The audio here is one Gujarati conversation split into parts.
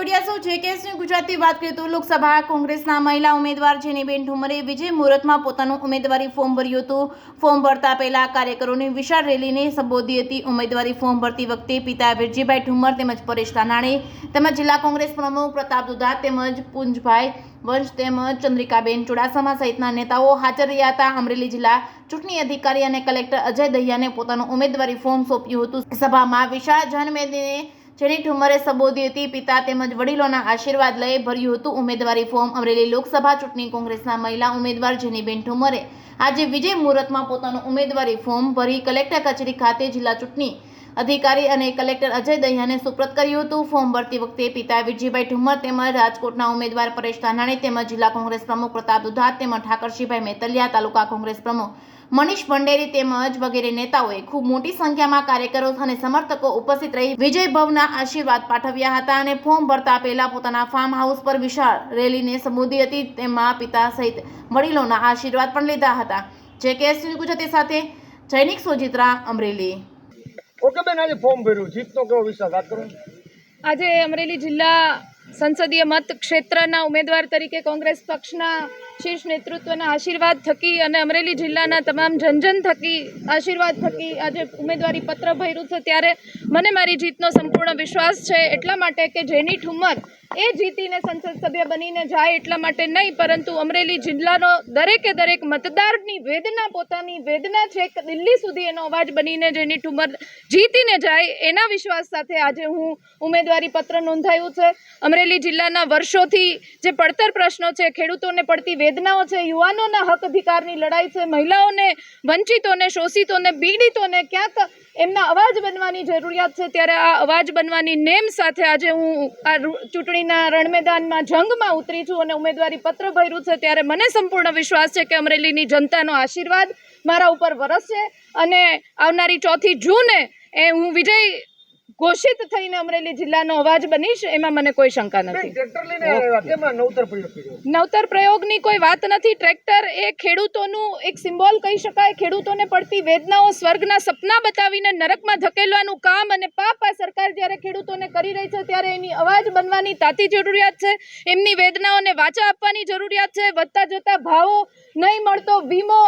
જોઈ રહ્યા છો જેકેએસની ગુજરાતી વાત કરીએ તો લોકસભા કોંગ્રેસના મહિલા ઉમેદવાર જેનીબેન ઠુમરે વિજય મુહૂર્તમાં પોતાનું ઉમેદવારી ફોર્મ ભર્યું હતું। ફોર્મ ભરતા પહેલા કાર્યકરોની વિશાળ રેલીને સંબોધી હતી। ઉમેદવારી ફોર્મ ભરતી વખતે પિતા વિરજીભાઈ ઠુમર તેમજ પરેશ ધાનાણી તેમજ જિલ્લા કોંગ્રેસ પ્રમુખ પ્રતાપ દુધાત તેમજ પુંજભાઈ વંશ તેમજ ચંદ્રિકાબેન ચુડાસમા સહિતના નેતાઓ હાજર રહ્યા હતા। અમરેલી જિલ્લા ચૂંટણી અધિકારી અને કલેક્ટર અજય દહિયાને પોતાનું ઉમેદવારી ફોર્મ સોંપ્યું હતું। સભામાં વિશાળ જનમેદનીને જેની ઠુમરે સંબોધી હતી। પિતા તેમજ વડીલોના આશીર્વાદ લઈ ભર્યું હતું ઉમેદવારી ફોર્મ। અમરેલી લોકસભા ચૂંટણી કોંગ્રેસના મહિલા ઉમેદવાર જેનીબેન ઠુમરે આજે વિજય મુહૂર્તમાં પોતાનું ઉમેદવારી ફોર્મ ભરી કલેક્ટર કચેરી ખાતે જિલ્લા ચૂંટણી અધિકારી અને કલેક્ટર અજય દહિયાને સુપ્રત કર્યું હતું। ફોર્મ ભરતી વખતે પિતા વિરજીભાઈ ઠુમર તેમજ રાજકોટના ઉમેદવાર પરેશ ધાનાણી તેમજ જિલ્લા કોંગ્રેસ પ્રમુખ પ્રતાપ દુધાત તેમજ ઠાકરસિંહભાઈ મેતલિયા, તાલુકા કોંગ્રેસ પ્રમુખ મનીષ ભંડેરી તેમજ વગેરે નેતાઓએ ખૂબ મોટી સંખ્યામાં કાર્યકરો અને સમર્થકો ઉપસ્થિત રહી વિજય ભવના આશીર્વાદ પાઠવ્યા હતા અને ફોર્મ ભરતા પહેલા પોતાના ફાર્મ હાઉસ પર વિશાળ રેલીને સંબોધી હતી। તેમાં પિતા સહિત વડીલોના આશીર્વાદ પણ લીધા હતા। જેકેએસની ગુજરાતી સાથે જૈનિક સોજિત્રા, અમરેલી। ઓકે બેન, આજે ફોર્મ ભર્યું, જીતનો કેવો વિશ્વાસ? વાત કરો। આજે અમરેલી જિલ્લા સંસદીય મત ક્ષેત્રના ઉમેદવાર તરીકે કોંગ્રેસ પક્ષના શીર્ષ નેતૃત્વના આશીર્વાદ થકી અને અમરેલી જિલ્લાના તમામ જનજન થકી આશીર્વાદ થકી આજે ઉમેદવારી પત્ર ભર્યું છે, ત્યારે મને મારી જીતનો સંપૂર્ણ વિશ્વાસ છે। એટલા માટે કે જેની ઠુમર એ જીતીને સંસદ સભ્ય બનીને જાય એટલા માટે નહીં, પરંતુ અમરેલી જિલ્લાનો દરેકે દરેક મતદારની વેદના, પોતાની વેદના છે કે દિલ્હી સુધી એનો અવાજ બનીને જેની ઠુમર જીતીને જાય એના વિશ્વાસ સાથે આજે હું ઉમેદવારી પત્ર નોંધાયું છે। અમરેલી જિલ્લાના વર્ષોથી જે પડતર પ્રશ્નો છે, ખેડૂતોને પડતી વેદનાઓ છે, યુવાનોના હક અધિકારની લડાઈ છે, મહિલાઓને, વંચિતોને, શોષિતોને, પીડિતોને ક્યાંક એમના અવાજ બનવાની જરૂરિયાત છે, ત્યારે આ અવાજ બનવાની નેમ સાથે આજે હું આ ચૂંટણીના રણમેદાનમાં જંગમાં ઉતરી છું અને ઉમેદવારી પત્ર ભર્યું છે। ત્યારે મને સંપૂર્ણ વિશ્વાસ છે કે અમરેલીની જનતાનો આશીર્વાદ મારા ઉપર વરસશે અને આવનારી 4 જૂને એ હું વિજય ઘોષિત થઈને અમરેલી જિલ્લાનો અવાજ બનીશ, એમાં મને કોઈ શંકા નથી। નવતર પ્રયોગની કોઈ વાત નથી। ટ્રેક્ટર એ ખેડૂતોનું એક સિમ્બોલ કહી શકાય। ખેડૂતોને પડતી વેદનાઓ સ્વર્ગના સપના બતાવીને નરકમાં ધકેલવાનું કામ અને પાપ આ સરકાર જ્યારે ખેડૂતોને કરી રહી છે, ત્યારે એની અવાજ બનવાની તાતી જરૂરિયાત છે। એમની વેદનાઓને વાચા આપવાની જરૂરિયાત છે। વધતા જતા ભાવો, નહીં મળતો વીમો,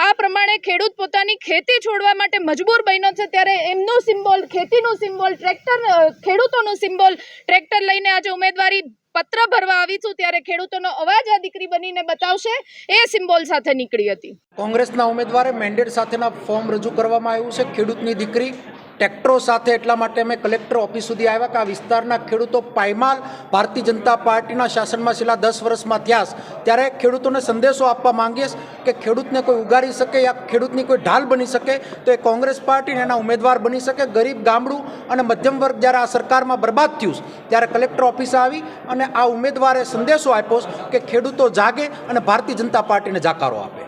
આ પ્રમાણે ખેડૂત પોતાની ખેતી છોડવા માટે મજબૂર બન્યો છે, ત્યારે એમનું સિમ્બોલ, ખેતીનું સિમ્બોલ, ટ્રેક્ટર, ખેડૂતોનું સિમ્બોલ ટ્રેક્ટર લઈને આજે ઉમેદવારી પત્ર ભરવા આવી છું, ત્યારે ખેડૂતોનો અવાજ આ દીકરી બનીને બતાવશે, એ સિમ્બોલ સાથે નીકળી હતી। કોંગ્રેસના ઉમેદવારે મેન્ડેટ સાથેના ફોર્મ રજૂ કરવામાં આવ્યું છે। ખેડૂતની દીકરી ટ્રેક્ટરો સાથે, એટલા માટે અમે કલેક્ટર ઓફિસ સુધી આવ્યા કે આ વિસ્તારના ખેડૂતો પાયમાલ ભારતીય જનતા પાર્ટીના શાસનમાં છેલ્લા 10 વર્ષમાં થયા છે, ત્યારે ખેડૂતોને સંદેશો આપવા માંગીએ કે ખેડૂતને કોઈ ઉગારી શકે યા ખેડૂતની કોઈ ઢાલ બની શકે તો એ કોંગ્રેસ પાર્ટીને એના ઉમેદવાર બની શકે। ગરીબ, ગામડું અને મધ્યમ વર્ગ જ્યારે આ સરકારમાં બરબાદ થયું ત્યારે કલેક્ટર ઓફિસે આવી અને આ ઉમેદવારે સંદેશો આપ્યો કે ખેડૂતો જાગે અને ભારતીય જનતા પાર્ટીને જાકારો આપે।